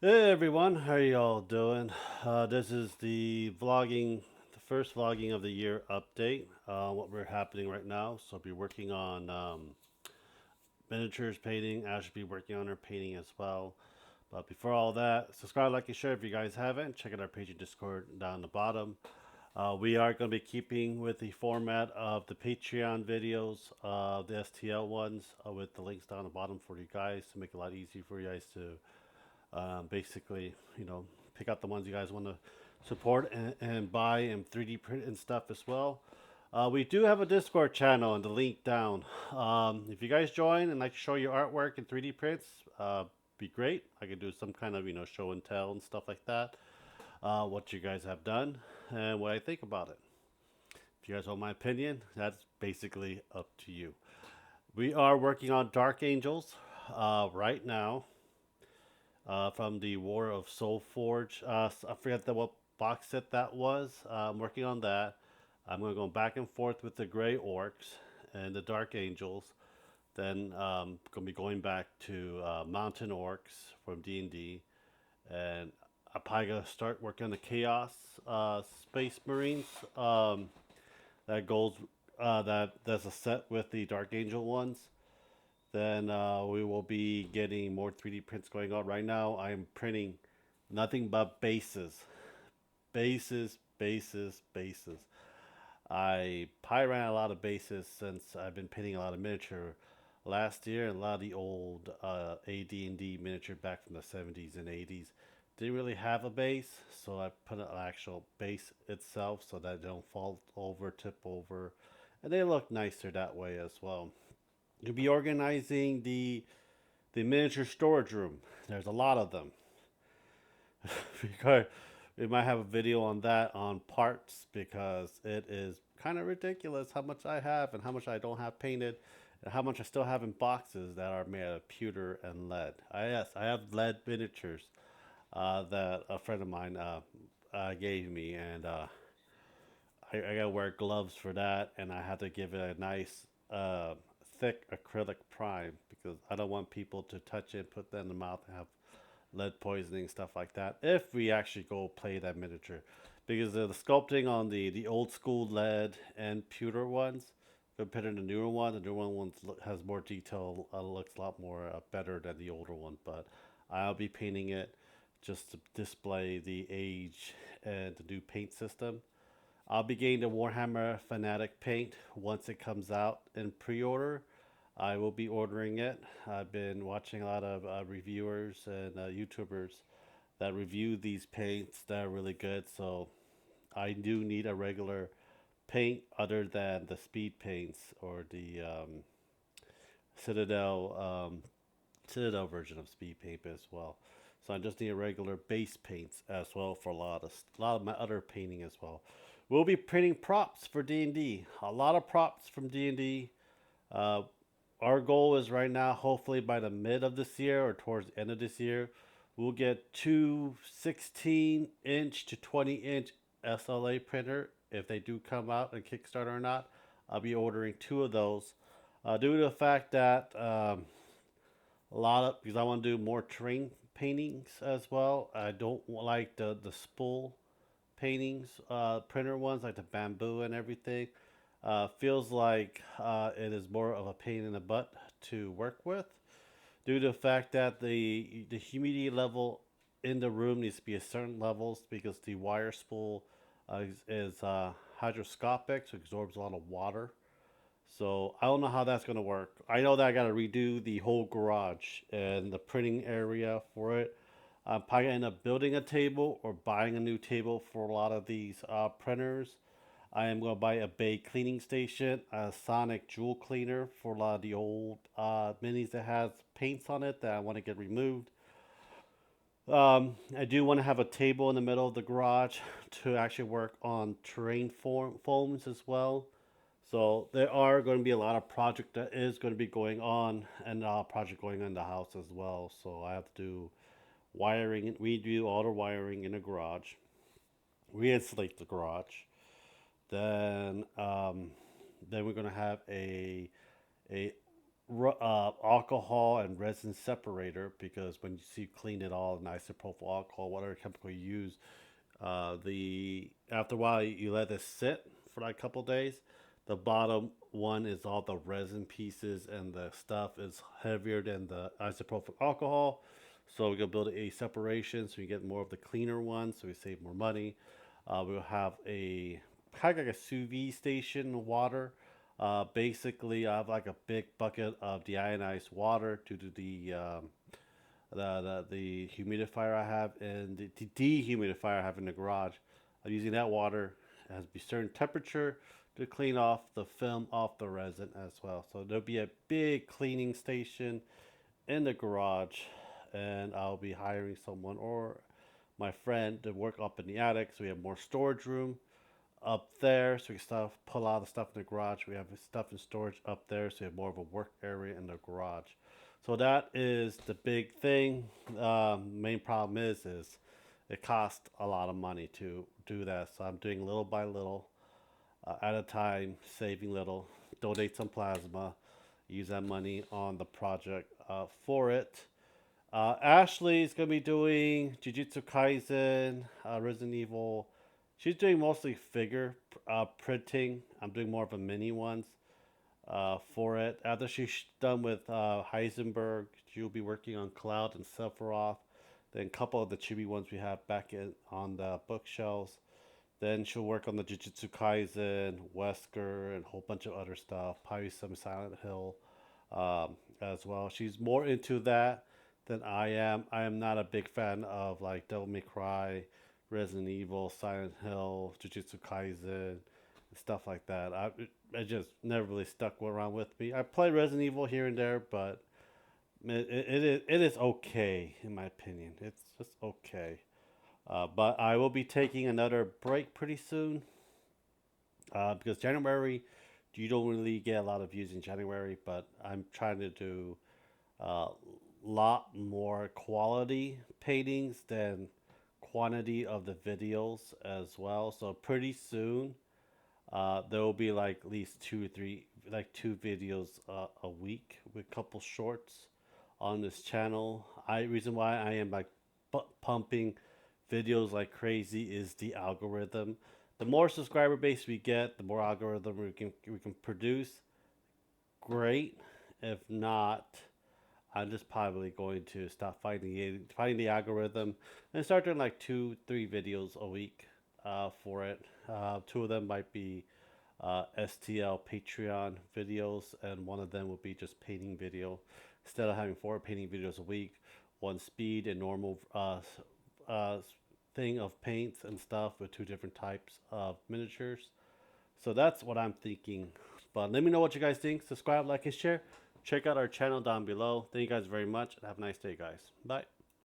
Hey everyone, how y'all doing? This is the first vlogging of the year update. What we're happening right now. So I'll be working on miniatures painting. I should be working on her painting as well. But before all that, subscribe, like, and share if you guys haven't. Check out our page and Discord down the bottom. We are going to be keeping with the format of the Patreon videos, the STL ones, with the links down the bottom for you guys to make it a lot easier for you guys to basically, pick out the ones you guys want to support and buy and 3D print and stuff as well. We do have a Discord channel and the link down. If you guys join and like to show your artwork and 3D prints, be great. I could do some kind of show and tell and stuff like that. What you guys have done and what I think about it. If you guys want my opinion, that's basically up to you. We are working on Dark Angels right now from the War of Soul Forge. I forget what box set that was. I'm working on that. I'm going to go back and forth with the Gray Orcs and the Dark Angels. Then going to be going back to Mountain Orcs from D&D. And I'm probably going to start working on the Chaos Space Marines. That goes that's a set with the Dark Angel ones. Then we will be getting more 3D prints going on. Right now, I am printing nothing but bases. Bases, bases, bases. I probably ran a lot of bases since I've been painting a lot of miniature last year, and a lot of the old AD&D miniature back from the 70s and 80s didn't really have a base, so I put an actual base itself so that they don't fall over, tip over, and they look nicer that way as well. You'll be organizing the miniature storage room. There's a lot of them. We might have a video on that on parts because it is kind of ridiculous how much I have and how much I don't have painted and how much I still have in boxes that are made of pewter and lead. Yes, I have lead miniatures that a friend of mine gave me, and I gotta wear gloves for that, and I had to give it a nice thick acrylic prime because I don't want people to touch it, put that in the mouth, and have lead poisoning, stuff like that. If we actually go play that miniature, because the sculpting on the old school lead and pewter ones compared to the newer one, the newer one has more detail, looks a lot more better than the older one. But I'll be painting it just to display the age and the new paint system. I'll be getting the Warhammer Fanatic paint once it comes out in pre-order. I will be ordering it. I've been watching a lot of reviewers and YouTubers that review these paints that are really good. So I do need a regular paint other than the speed paints or the Citadel Citadel version of speed paint as well. So I just need a regular base paints as well for a lot of my other painting as well. We'll be printing props for D&D. A lot of props from D&D. Uh, our goal is right now, hopefully by the mid of this year or towards the end of this year, we'll get two 16-inch to 20-inch SLA printer. If they do come out on Kickstarter or not, I'll be ordering two of those. Due to the fact that a lot of because I want to do more terrain paintings as well. I don't like the spool paintings, printer ones like the bamboo and everything. Feels like it is more of a pain in the butt to work with, due to the fact that the humidity level in the room needs to be at certain levels because the wire spool is hydroscopic, so it absorbs a lot of water. So I don't know how that's gonna work. I know that I gotta redo the whole garage and the printing area for it. I'm probably gonna end up building a table or buying a new table for a lot of these printers. I am gonna buy a Bay cleaning station, a Sonic jewel cleaner for a lot of the old minis that has paints on it that I want to get removed. I do want to have a table in the middle of the garage to actually work on terrain foams as well. So there are going to be a lot of project that is going to be going on, and a project going on in the house as well. So I have to do wiring, redo all the wiring in the garage, reinsulate the garage. Then, then we're going to have a alcohol and resin separator, because when you clean it all in isopropyl alcohol, whatever chemical you use, the after a while you let it sit for like a couple days. The bottom one is all the resin pieces, and the stuff is heavier than the isopropyl alcohol. So we're gonna build a separation so we get more of the cleaner one, so we save more money. We'll have a kind of like a sous vide station water. Basically, I have like a big bucket of deionized water due to the humidifier I have and the dehumidifier I have in the garage. I'm using that water. It has to be certain temperature to clean off the film off the resin as well. So there'll be a big cleaning station in the garage, and I'll be hiring someone or my friend to work up in the attic so we have more storage room up there, so we can pull out the stuff in the garage. We have stuff in storage up there, so we have more of a work area in the garage. So that is the big thing. Main problem is it costs a lot of money to do that. So I'm doing little by little, at a time, saving little. Donate some plasma. Use that money on the project for it. Ashley's gonna be doing Jujutsu Kaisen, Resident Evil. She's doing mostly figure printing. I'm doing more of a mini ones for it. After she's done with Heisenberg, she'll be working on Cloud and Sephiroth. Then a couple of the chibi ones we have back on the bookshelves. Then she'll work on the Jujutsu Kaisen, Wesker, and a whole bunch of other stuff. Probably some Silent Hill as well. She's more into that than I am. I am not a big fan of like Devil May Cry, Resident Evil, Silent Hill, Jujutsu Kaisen, stuff like that. I just never really stuck around with me. I play Resident Evil here and there, but it is okay in my opinion. It's just okay. But I will be taking another break pretty soon because January, you don't really get a lot of views in January, but I'm trying to do a lot more quality paintings than quantity of the videos as well. So pretty soon, there will be like at least two or three, like two videos a week with a couple shorts on this channel. Reason why I am like pumping videos like crazy is the algorithm. The more subscriber base we get, the more algorithm we can produce. Great. If not, I'm just probably going to stop fighting the algorithm and start doing like 2-3 videos a week for it. Two of them might be STL Patreon videos, and one of them will be just painting video. Instead of having 4 painting videos a week, one speed and normal uh, thing of paints and stuff with 2 different types of miniatures. So that's what I'm thinking. But let me know what you guys think. Subscribe, like, and share. Check out our channel down below. Thank you guys very much, and have a nice day, guys. Bye.